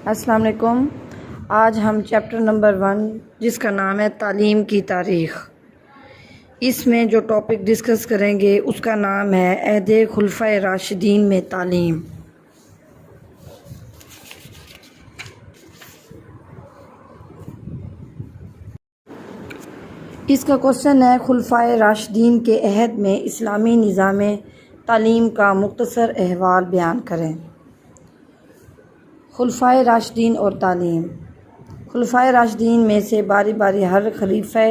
السلام علیکم۔ آج ہم چیپٹر نمبر 1 جس کا نام ہے تعلیم کی تاریخ، اس میں جو ٹاپک ڈسکس کریں گے اس کا نام ہے عہد خلفائے راشدین میں تعلیم۔ اس کا کوشچن ہے خلفائے راشدین کے عہد میں اسلامی نظام تعلیم کا مختصر احوال بیان کریں۔ خلفائے راشدین اور تعلیم۔ خلفائے راشدین میں سے باری باری ہر خلیفہ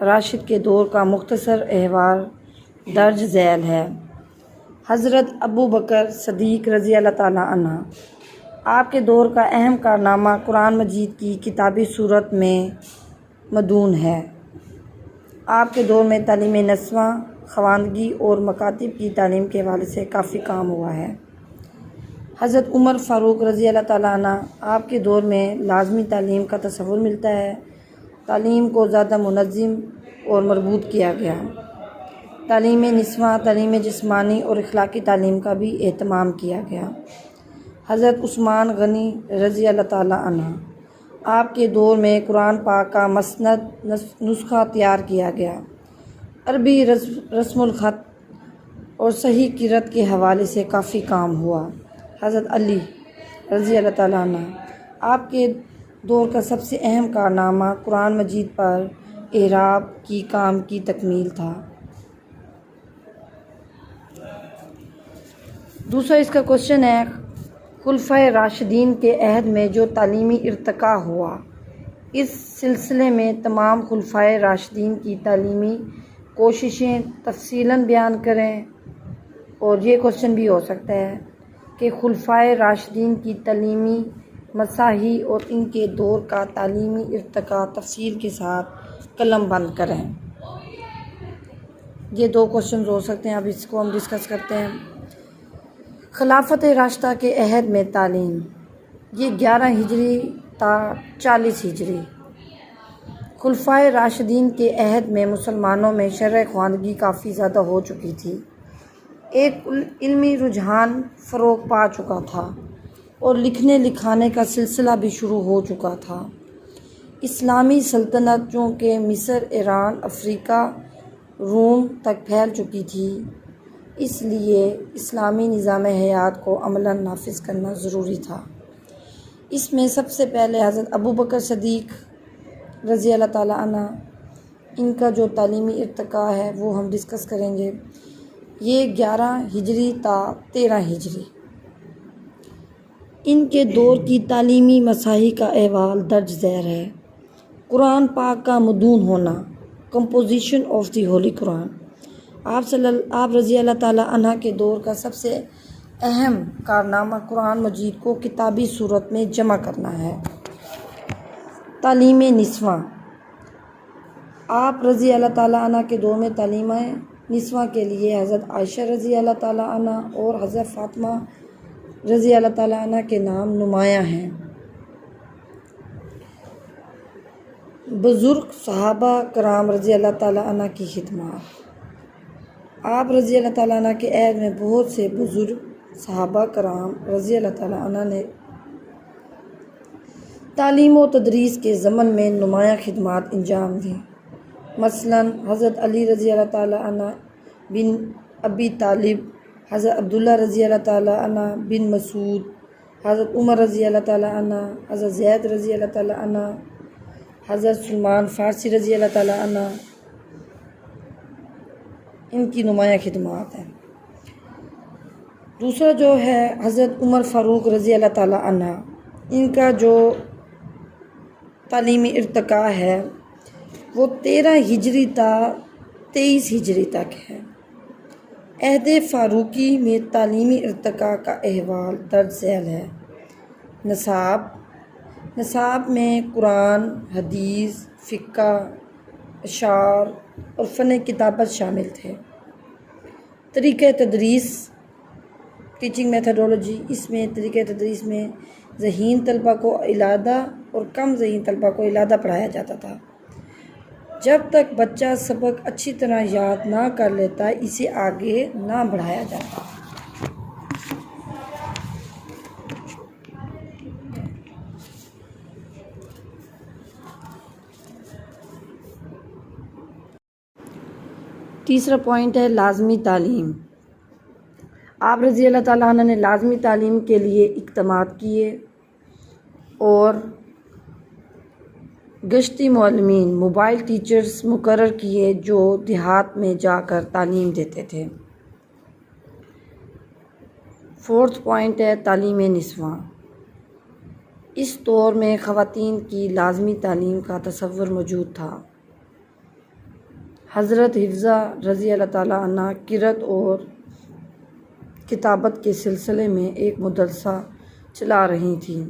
راشد کے دور کا مختصر احوال درج ذیل ہے۔ حضرت ابو بکر صدیق رضی اللہ تعالیٰ عنہ، آپ کے دور کا اہم کارنامہ قرآن مجید کی کتابی صورت میں مدون ہے۔ آپ کے دور میں تعلیم نسواں، خواندگی اور مکاتب کی تعلیم کے حوالے سے کافی کام ہوا ہے۔ حضرت عمر فاروق رضی اللہ تعالیٰ عنہ، آپ کے دور میں لازمی تعلیم کا تصور ملتا ہے۔ تعلیم کو زیادہ منظم اور مربوط کیا گیا۔ تعلیم نسواں، تعلیم جسمانی اور اخلاقی تعلیم کا بھی اہتمام کیا گیا۔ حضرت عثمان غنی رضی اللہ تعالیٰ عنہ، آپ کے دور میں قرآن پاک کا مسند نسخہ تیار کیا گیا۔ عربی رسم الخط اور صحیح قرأت کے حوالے سے کافی کام ہوا۔ حضرت علی رضی اللہ تعالیٰ عنہ، آپ کے دور کا سب سے اہم کارنامہ قرآن مجید پر اعراب کی کام کی تکمیل تھا۔ دوسرا اس کا کوشچن ہے خلفائے راشدین کے عہد میں جو تعلیمی ارتقاء ہوا، اس سلسلے میں تمام خلفائے راشدین کی تعلیمی کوششیں تفصیلاً بیان کریں۔ اور یہ کوشچن بھی ہو سکتا ہے کہ خلفائے راشدین کی تعلیمی مساعی اور ان کے دور کا تعلیمی ارتقاء تفصیل کے ساتھ قلم بند کریں۔ یہ دو کوشچنز ہو سکتے ہیں، اب اس کو ہم ڈسکس کرتے ہیں۔ خلافت راشدہ کے عہد میں تعلیم، یہ 11 ہجری تا 40 ہجری۔ خلفائے راشدین کے عہد میں مسلمانوں میں شرح خواندگی کافی زیادہ ہو چکی تھی۔ ایک علمی رجحان فروغ پا چکا تھا اور لکھنے لکھانے کا سلسلہ بھی شروع ہو چکا تھا۔ اسلامی سلطنت چونکہ مصر، ایران، افریقہ، روم تک پھیل چکی تھی، اس لیے اسلامی نظام حیات کو عملاً نافذ کرنا ضروری تھا۔ اس میں سب سے پہلے حضرت ابو بکر صدیق رضی اللہ تعالیٰ عنہ، ان کا جو تعلیمی ارتقاء ہے وہ ہم ڈسکس کریں گے۔ یہ 11 ہجری تا 13 ہجری۔ ان کے دور کی تعلیمی مساعی کا احوال درج ذیل ہے۔ قرآن پاک کا مدون ہونا، کمپوزیشن آف دی ہولی قرآن۔ آپ رضی اللہ تعالیٰ عنہ کے دور کا سب سے اہم کارنامہ قرآن مجید کو کتابی صورت میں جمع کرنا ہے۔ تعلیم نسواں، آپ رضی اللہ تعالیٰ عنہ کے دور میں تعلیم نسواں کے لیے حضرت عائشہ رضی اللہ تعالیٰ عنہ اور حضرت فاطمہ رضی اللہ تعالیٰ عنہ کے نام نمایاں ہیں۔ بزرگ صحابہ کرام رضی اللہ تعالیٰ عنہ کی خدمات، آپ رضی اللہ تعالیٰ عنہ کے عہد میں بہت سے بزرگ صحابہ کرام رضی اللہ تعالیٰ عنہ نے تعلیم و تدریس کے ضمن میں نمایاں خدمات انجام دیں۔ مثلاً حضرت علی رضی اللہ تعالیٰ عنہ بن ابی طالب، حضرت عبداللہ رضی اللہ تعالیٰ عنہ بن مسعود، حضرت عمر رضی اللہ تعالیٰ عنہ، حضرت زید رضی اللہ تعالیٰ عنہ، حضرت سلمان فارسی رضی اللہ تعالیٰ عنہ، ان کی نمایاں خدمات ہیں۔ دوسرا جو ہے حضرت عمر فاروق رضی اللہ تعالیٰ عنہ، ان کا جو تعلیمی ارتقاء ہے وہ 13 ہجری تا 23 ہجری تک ہے۔ عہد فاروقی میں تعلیمی ارتقاء کا احوال درج ذیل ہے۔ نصاب میں قرآن، حدیث، فقہ، اشعار اور فن کتابت شامل تھے۔ طریقہ تدریس، ٹیچنگ میتھڈولوجی، اس میں طریقہ تدریس میں ذہین طلبہ کو علیحدہ اور کم ذہین طلبہ کو علیحدہ پڑھایا جاتا تھا۔ جب تک بچہ سبق اچھی طرح یاد نہ کر لیتا اسے آگے نہ بڑھایا جاتا۔ تیسرا پوائنٹ ہے لازمی تعلیم۔ آپ رضی اللہ تعالیٰ عنہ نے لازمی تعلیم کے لیے اقدامات کیے اور گشتی معلمین موبائل ٹیچرز مقرر کیے جو دیہات میں جا کر تعلیم دیتے تھے۔ فورتھ پوائنٹ ہے تعلیم نسواں۔ اس دور میں خواتین کی لازمی تعلیم کا تصور موجود تھا۔ حضرت حفصہ رضی اللہ تعالیٰ عنہ قرأت اور کتابت کے سلسلے میں ایک مدرسہ چلا رہی تھیں۔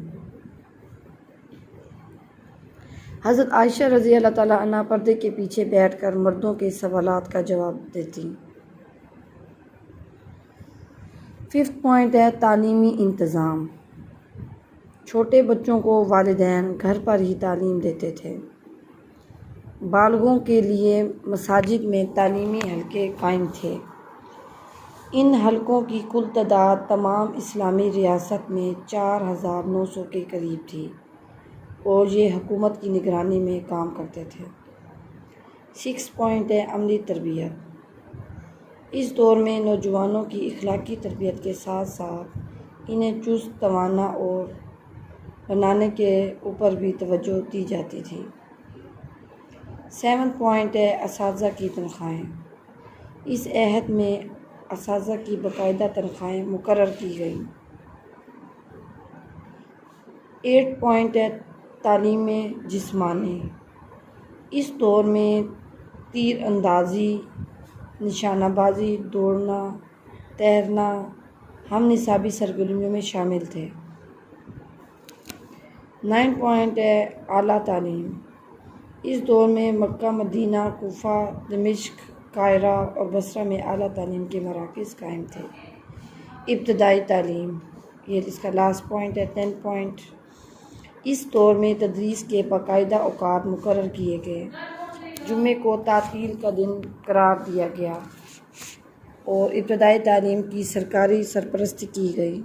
حضرت عائشہ رضی اللہ تعالیٰ عنہ پردے کے پیچھے بیٹھ کر مردوں کے سوالات کا جواب دیتی۔ ففتھ پوائنٹ ہے تعلیمی انتظام۔ چھوٹے بچوں کو والدین گھر پر ہی تعلیم دیتے تھے۔ بالغوں کے لیے مساجد میں تعلیمی حلقے قائم تھے۔ ان حلقوں کی کل تعداد تمام اسلامی ریاست میں 4900 کے قریب تھی اور یہ حکومت کی نگرانی میں کام کرتے تھے۔ 6 پوائنٹ ہے عملی تربیت۔ اس دور میں نوجوانوں کی اخلاقی تربیت کے ساتھ ساتھ انہیں چست توانا اور بنانے کے اوپر بھی توجہ دی جاتی تھی۔ 7 پوائنٹ ہے اساتذہ کی تنخواہیں۔ اس عہد میں اساتذہ کی باقاعدہ تنخواہیں مقرر کی گئیں۔ 8 پوائنٹ ہے تعلیم جسمانی۔ اس دور میں تیر اندازی، نشانہ بازی، دوڑنا، تیرنا ہم نصابی سرگرمیوں میں شامل تھے۔ 9 پوائنٹ ہے اعلیٰ تعلیم۔ اس دور میں مکہ، مدینہ، کوفہ، دمشق، قاہرہ اور بصرہ میں اعلیٰ تعلیم کے مراکز قائم تھے۔ ابتدائی تعلیم، یہ اس کا لاسٹ پوائنٹ ہے 10 پوائنٹ۔ اس دور میں تدریس کے باقاعدہ اوقات مقرر کیے گئے، جمعے کو تعطیل کا دن قرار دیا گیا اور ابتدائی تعلیم کی سرکاری سرپرستی کی گئی۔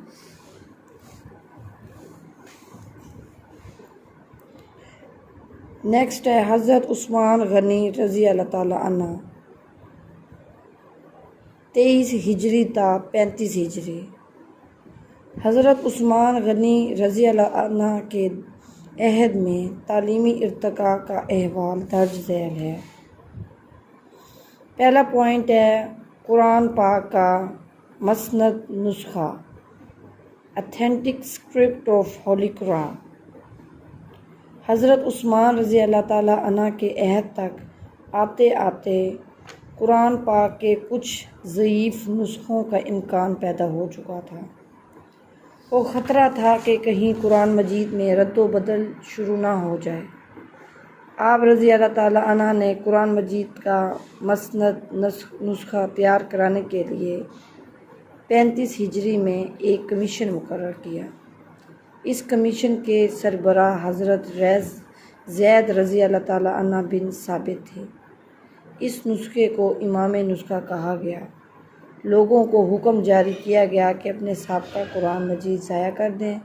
نیکسٹ ہے حضرت عثمان غنی رضی اللہ تعالیٰ عنہ 23 ہجری تا 35 ہجری۔ حضرت عثمان غنی رضی اللہ عنہ کے عہد میں تعلیمی ارتقاء کا احوال درج ذیل ہے۔ پہلا پوائنٹ ہے قرآن پاک کا مسند نسخہ، اتھینٹک اسکرپٹ آف ہولی قرآن۔ حضرت عثمان رضی اللہ تعالیٰ عنہ کے عہد تک آتے آتے قرآن پاک کے کچھ ضعیف نسخوں کا امکان پیدا ہو چکا تھا۔ وہ خطرہ تھا کہ کہیں قرآن مجید میں رد و بدل شروع نہ ہو جائے۔ آپ رضی اللہ تعالیٰ عنہ نے قرآن مجید کا مسند نسخہ تیار کرانے کے لیے 35 ہجری میں ایک کمیشن مقرر کیا۔ اس کمیشن کے سربراہ حضرت زید رضی اللہ تعالیٰ عنہ بن ثابت تھے۔ اس نسخے کو امام نسخہ کہا گیا۔ لوگوں کو حکم جاری کیا گیا کہ اپنے سابقہ قرآن مجید ضائع کر دیں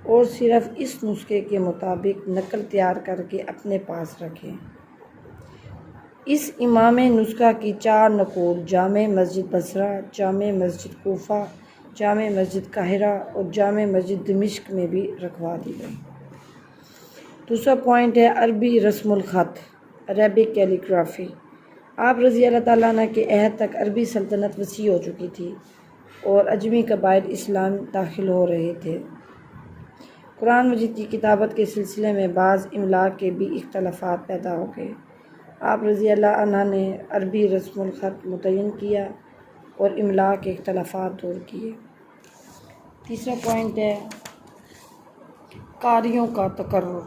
اور صرف اس نسخے کے مطابق نقل تیار کر کے اپنے پاس رکھیں۔ اس امام نسخہ کی 4 نقول جامع مسجد بصرہ، جامع مسجد کوفہ، جامع مسجد قاہرہ اور جامع مسجد دمشق میں بھی رکھوا دی گئی۔ دوسرا پوائنٹ ہے عربی رسم الخط، عربک کیلیگرافی۔ آپ رضی اللہ تعالیٰ عنہ کے عہد تک عربی سلطنت وسیع ہو چکی تھی اور اجمی قبائل اسلام داخل ہو رہے تھے۔ قرآن مجید کی کتابت کے سلسلے میں بعض املاء کے بھی اختلافات پیدا ہو گئے۔ آپ رضی اللہ عنہ نے عربی رسم الخط متعین کیا اور املاء کے اختلافات دور کیے۔ تیسرا پوائنٹ ہے قاریوں کا تقرر۔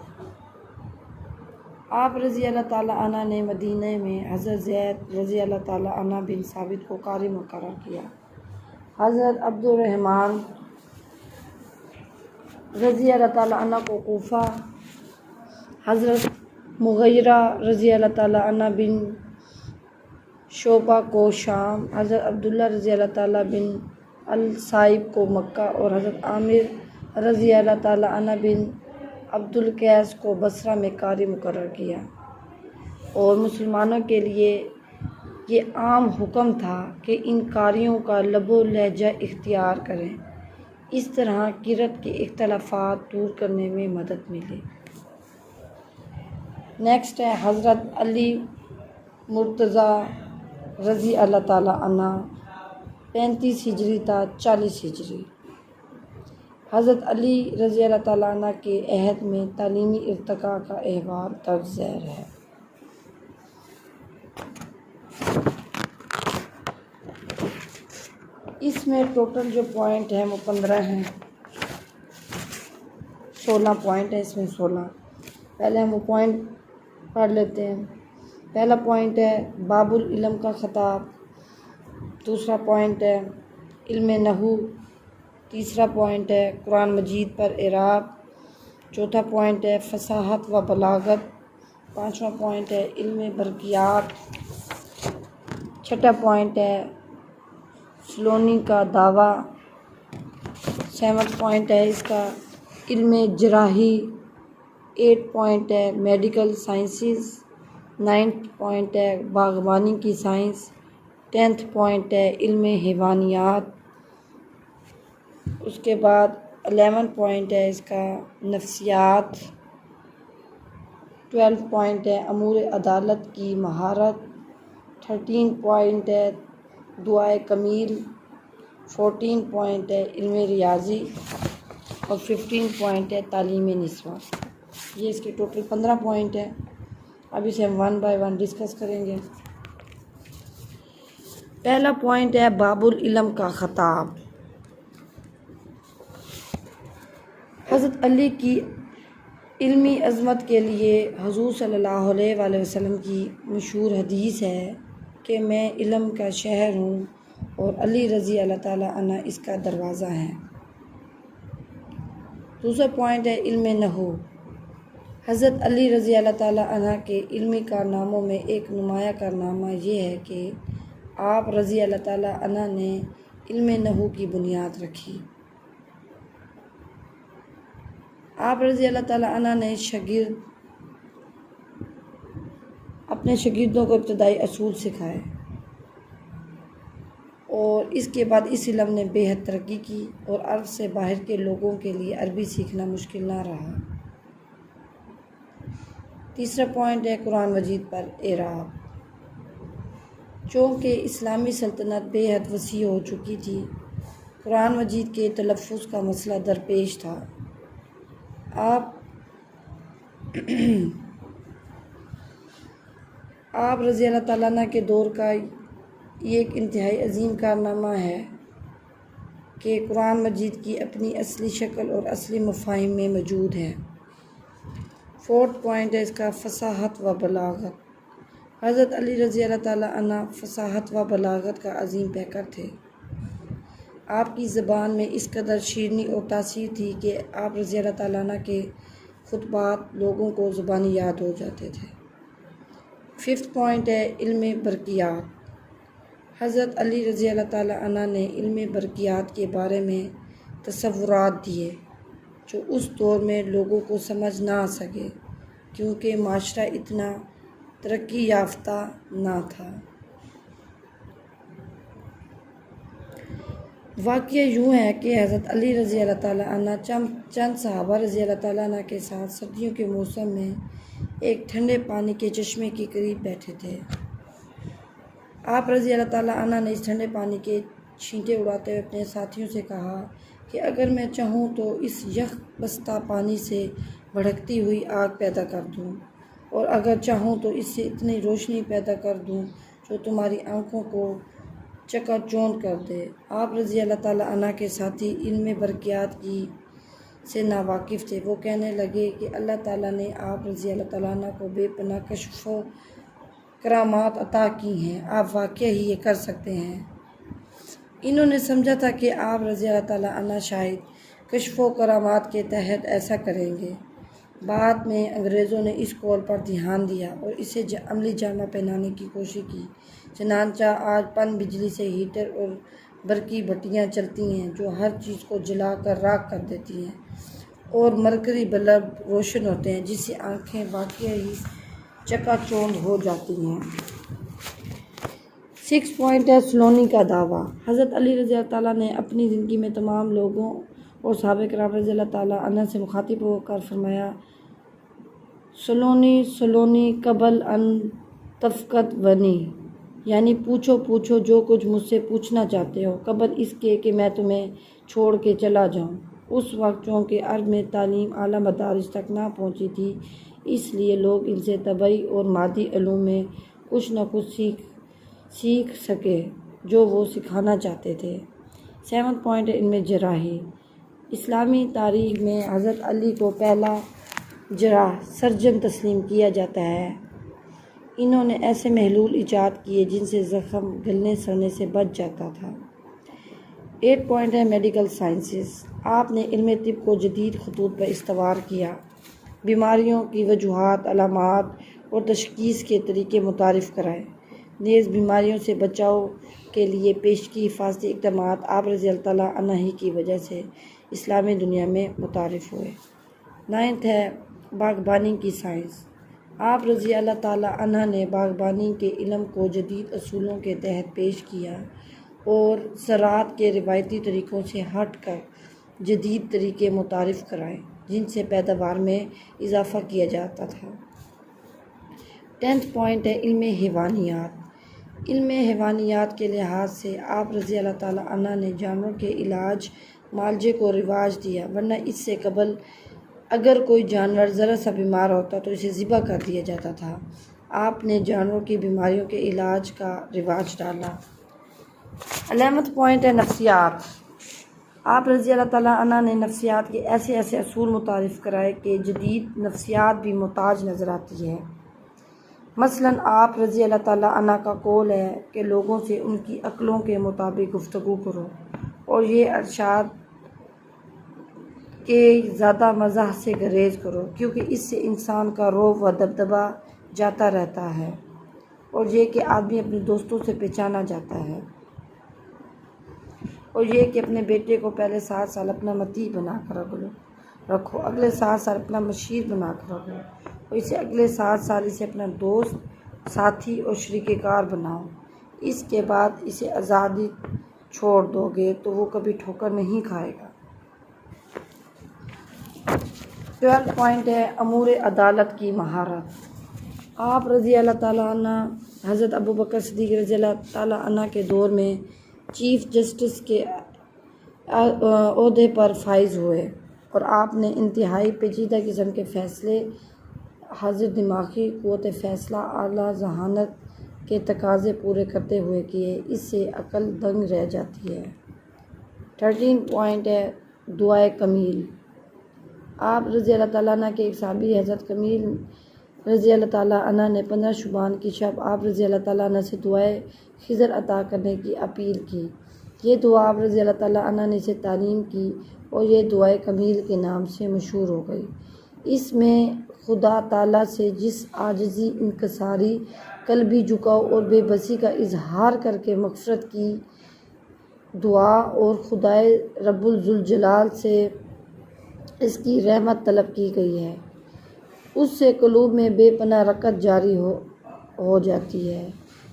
آپ رضی اللہ تعالیٰ عنہ نے مدینہ میں حضرت زید رضی اللہ تعالیٰ عنہ بن ثابت کو قاری مقرر کیا۔ حضرت عبد الرحمن رضی اللہ تعالیٰ عنہ کو کوفہ، حضرت مغیرہ رضی اللہ تعالیٰ عنہ بن شعبہ کو شام، حضرت عبداللہ رضی اللہ تعالیٰ بن الصائب کو مکہ اور حضرت عامر رضی اللہ تعالیٰ عنہ بن عبد القیس کو بصرہ میں قاری مقرر کیا اور مسلمانوں کے لیے یہ عام حکم تھا کہ ان قاریوں کا لب و لہجہ اختیار کریں، اس طرح قرأت کے اختلافات دور کرنے میں مدد ملے۔ نیکسٹ ہے حضرت علی مرتضیٰ رضی اللہ تعالیٰ عنہ 35 ہجری تا 40 ہجری۔ حضرت علی رضی اللہ تعالیٰ عنہ کے عہد میں تعلیمی ارتقاء کا احوال درج ذیل ہے۔ اس میں ٹوٹل جو پوائنٹ ہیں وہ 15 ہیں، 16 پوائنٹ ہیں، اس میں 16۔ پہلے ہم وہ پوائنٹ پڑھ لیتے ہیں۔ پہلا پوائنٹ ہے باب العلم کا خطاب، دوسرا پوائنٹ ہے علم نحو، تیسرا پوائنٹ ہے قرآن مجید پر اعراب، چوتھا پوائنٹ ہے فصاحت و بلاغت، پانچواں پوائنٹ ہے علم برقیات، چھٹا پوائنٹ ہے سلونی کا دعویٰ، سیونتھ پوائنٹ ہے اس کا علم جراحی، 8 پوائنٹ ہے میڈیکل سائنسز، 9 پوائنٹ ہے باغبانی کی سائنس، 10 پوائنٹ ہے علم حیوانیات، اس کے بعد 11 پوائنٹ ہے اس کا نفسیات، 12 پوائنٹ ہے امور عدالت کی مہارت، 13 پوائنٹ ہے دعائے کمیل، 14 پوائنٹ ہے علم ریاضی اور 15 پوائنٹ ہے تعلیم نسواں۔ یہ اس کے ٹوٹل 15 پوائنٹ ہیں۔ اب اسے ہم 1 بائی 1 ڈسکس کریں گے۔ پہلا پوائنٹ ہے باب العلم کا خطاب۔ حضرت علی کی علمی عظمت کے لیے حضور صلی اللہ علیہ وآلہ وسلم کی مشہور حدیث ہے کہ میں علم کا شہر ہوں اور علی رضی اللہ تعالیٰ عنہ اس کا دروازہ ہے۔ دوسرا پوائنٹ ہے علم نحو۔ حضرت علی رضی اللہ تعالیٰ عنہ کے علمی کارناموں میں ایک نمایاں کارنامہ یہ ہے کہ آپ رضی اللہ تعالیٰ عنہ نے علم نحو کی بنیاد رکھی۔ آپ رضی اللہ تعالیٰ عنہ نے اپنے شاگردوں کو ابتدائی اصول سکھائے اور اس کے بعد اس علم نے بے حد ترقی کی اور عرب سے باہر کے لوگوں کے لیے عربی سیکھنا مشکل نہ رہا۔ تیسرا پوائنٹ ہے قرآن مجید پر اعراب۔ چونکہ اسلامی سلطنت بے حد وسیع ہو چکی تھی، قرآن مجید کے تلفظ کا مسئلہ درپیش تھا۔ آپ رضی اللہ تعالیٰ عنہ کے دور کا یہ ایک انتہائی عظیم کارنامہ ہے کہ قرآن مجید کی اپنی اصلی شکل اور اصلی مفاہیم میں موجود ہے۔ 4 پوائنٹ ہے اس کا فصاحت و بلاغت۔ حضرت علی رضی اللہ تعالیٰ عنہ فصاحت و بلاغت کا عظیم پیکر تھے۔ آپ کی زبان میں اس قدر شیرینی اور تاثیر تھی کہ آپ رضی اللہ تعالیٰ عنہ کے خطبات لوگوں کو زبانی یاد ہو جاتے تھے۔ 5 پوائنٹ ہے علم برقیات۔ حضرت علی رضی اللہ تعالیٰ عنہ نے علم برقیات کے بارے میں تصورات دیے جو اس دور میں لوگوں کو سمجھ نہ آ سکے کیونکہ معاشرہ اتنا ترقی یافتہ نہ تھا۔ واقعہ یوں ہے کہ حضرت علی رضی اللہ تعالیٰ عنہ چند صحابہ رضی اللہ تعالیٰ عنہ کے ساتھ سردیوں کے موسم میں ایک ٹھنڈے پانی کے چشمے کے قریب بیٹھے تھے۔ آپ رضی اللہ تعالیٰ عنہ نے اس ٹھنڈے پانی کے چھینٹے اڑاتے ہوئے اپنے ساتھیوں سے کہا کہ اگر میں چاہوں تو اس یخ بستہ پانی سے بھڑکتی ہوئی آگ پیدا کر دوں اور اگر چاہوں تو اس سے اتنی روشنی پیدا کر دوں جو تمہاری آنکھوں کو چکا چوند کر دے۔ آپ رضی اللہ تعالیٰ عنہ کے ساتھی علم برقیات سے ناواقف تھے۔ وہ کہنے لگے کہ اللہ تعالیٰ نے آپ رضی اللہ تعالیٰ عنہ کو بے پناہ کشف و کرامات عطا کی ہیں، آپ واقعہ ہی یہ کر سکتے ہیں۔ انہوں نے سمجھا تھا کہ آپ رضی اللہ تعالیٰ عنہ شاید کشف و کرامات کے تحت ایسا کریں گے۔ بعد میں انگریزوں نے اس قول پر دھیان دیا اور اسے عملی جامہ پہنانے کی کوشش کی، چنانچہ آج پن بجلی سے ہیٹر اور برقی بتیاں چلتی ہیں جو ہر چیز کو جلا کر راکھ کر دیتی ہیں اور مرکری بلب روشن ہوتے ہیں جس سے آنکھیں واقعی چکا چوند ہو جاتی ہیں۔ 6 پوائنٹ ہے سلونی کا دعویٰ۔ حضرت علی رضی اللہ تعالیٰ نے اپنی زندگی میں تمام لوگوں اور صحابہ کرام رضی اللہ تعالیٰ عنہ سے مخاطب ہو کر فرمایا، سلونی قبل ان تفقد ونی، یعنی پوچھو جو کچھ مجھ سے پوچھنا چاہتے ہو قبل اس کے کہ میں تمہیں چھوڑ کے چلا جاؤں۔ اس وقت چونکہ عرب میں تعلیم اعلیٰ مدارج تک نہ پہنچی تھی، اس لیے لوگ ان سے طبعی اور مادی علوم میں کچھ نہ کچھ سیکھ سکے جو وہ سکھانا چاہتے تھے۔ 7 پوائنٹ ہے علم جراحی۔ اسلامی تاریخ میں حضرت علی کو پہلا جراح سرجن تسلیم کیا جاتا ہے۔ انہوں نے ایسے محلول ایجاد کیے جن سے زخم گلنے سڑنے سے بچ جاتا تھا۔ 8 پوائنٹ ہے میڈیکل سائنسز۔ آپ نے علم طب کو جدید خطوط پر استوار کیا، بیماریوں کی وجوہات، علامات اور تشخیص کے طریقے متعارف کرائے، نیز بیماریوں سے بچاؤ کے لیے پیش کی حفاظتی اقدامات آپ رضی اللہ تعالیٰ عنہ ہی کی وجہ سے اسلامی دنیا میں متعارف ہوئے۔ 9 ہے باغبانی کی سائنس۔ آپ رضی اللہ تعالیٰ عنہ نے باغبانی کے علم کو جدید اصولوں کے تحت پیش کیا اور زراعت کے روایتی طریقوں سے ہٹ کر جدید طریقے متعارف کرائے جن سے پیداوار میں اضافہ کیا جاتا تھا۔ 10 پوائنٹ ہے علم حیوانیات۔ علم حیوانیات کے لحاظ سے آپ رضی اللہ تعالیٰ عنہ نے جانوروں کے علاج معالجے کو رواج دیا، ورنہ اس سے قبل اگر کوئی جانور ذرا سا بیمار ہوتا تو اسے ذبح کر دیا جاتا تھا۔ آپ نے جانوروں کی بیماریوں کے علاج کا رواج ڈالا۔ 11 پوائنٹ ہے نفسیات۔ آپ رضی اللہ تعالیٰ عنہ نے نفسیات کے ایسے اصول متعارف کرائے کہ جدید نفسیات بھی محتاج نظر آتی ہے۔ مثلاً آپ رضی اللہ تعالیٰ عنہ کا قول ہے کہ لوگوں سے ان کی عقلوں کے مطابق گفتگو کرو اور یہ ارشاد کہ زیادہ مزاح سے گریز کرو، کیونکہ اس سے انسان کا رعب و دبدبہ جاتا رہتا ہے، اور یہ کہ آدمی اپنے دوستوں سے پہچانا جاتا ہے، اور یہ کہ اپنے بیٹے کو پہلے 7 سال اپنا مطیع بنا کر رکھو، اگلے 7 سال اپنا مشیر بنا کر رکھو، اور اسے اگلے 7 سال اسے اپنا دوست، ساتھی اور شریک کار بناؤ۔ اس کے بعد اسے آزادی چھوڑ دو گے تو وہ کبھی ٹھوکر نہیں کھائے گا۔ 12 پوائنٹ ہے امور عدالت کی مہارت۔ آپ رضی اللہ تعالیٰ عنہ حضرت ابوبکر صدیق رضی اللہ تعالیٰ عنہ کے دور میں چیف جسٹس کے عہدے پر فائز ہوئے، اور آپ نے انتہائی پیچیدہ قسم کے فیصلے حاضر دماغی قوت فیصلہ، اعلیٰ ذہانت کے تقاضے پورے کرتے ہوئے کیے۔ اس سے عقل دنگ رہ جاتی ہے۔ 13 پوائنٹ ہے دعائے کمیل۔ آپ رضی اللہ تعالیٰ عنہ کے ایک صحابی حضرت کمیل رضی اللہ تعالیٰ عنہ نے 15 شعبان کی شب آپ رضی اللہ تعالیٰ عنہ سے دعائے خضر عطا کرنے کی اپیل کی۔ یہ دعا آپ رضی اللہ تعالیٰ عنہ نے اسے تعلیم کی اور یہ دعائے کمیل کے نام سے مشہور ہو گئی۔ اس میں خدا تعالیٰ سے جس عاجزی، انکساری، قلبی جھکاؤ اور بے بسی کا اظہار کر کے مغفرت کی دعا اور خدائے رب ذوالجلال سے اس کی رحمت طلب کی گئی ہے، اس سے قلوب میں بے پناہ رقت جاری ہو جاتی ہے۔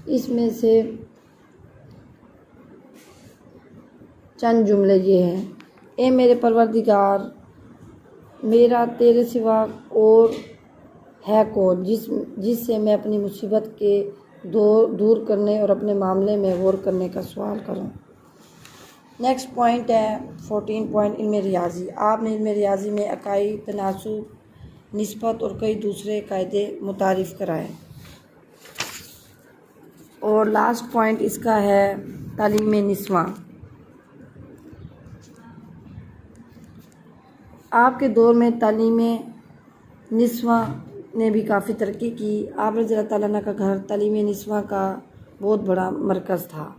اس میں سے چند جملے یہ ہیں: اے میرے پروردگار، میرا تیرے سوا اور ہے کون جس سے میں اپنی مصیبت کے دور کرنے اور اپنے معاملے میں غور کرنے کا سوال کروں۔ نیکسٹ پوائنٹ ہے 14 پوائنٹ علم ریاضی۔ آپ نے علم ریاضی میں اکائی، تناسب، نسبت اور کئی دوسرے قاعدے متعارف کرائے۔ اور لاسٹ پوائنٹ اس کا ہے تعلیم نسواں۔ آپ کے دور میں تعلیم نسواں نے بھی کافی ترقی کی۔ آپ رضی اللہ تعالیٰ عنہ کا گھر تعلیم نسواں کا بہت بڑا مرکز تھا۔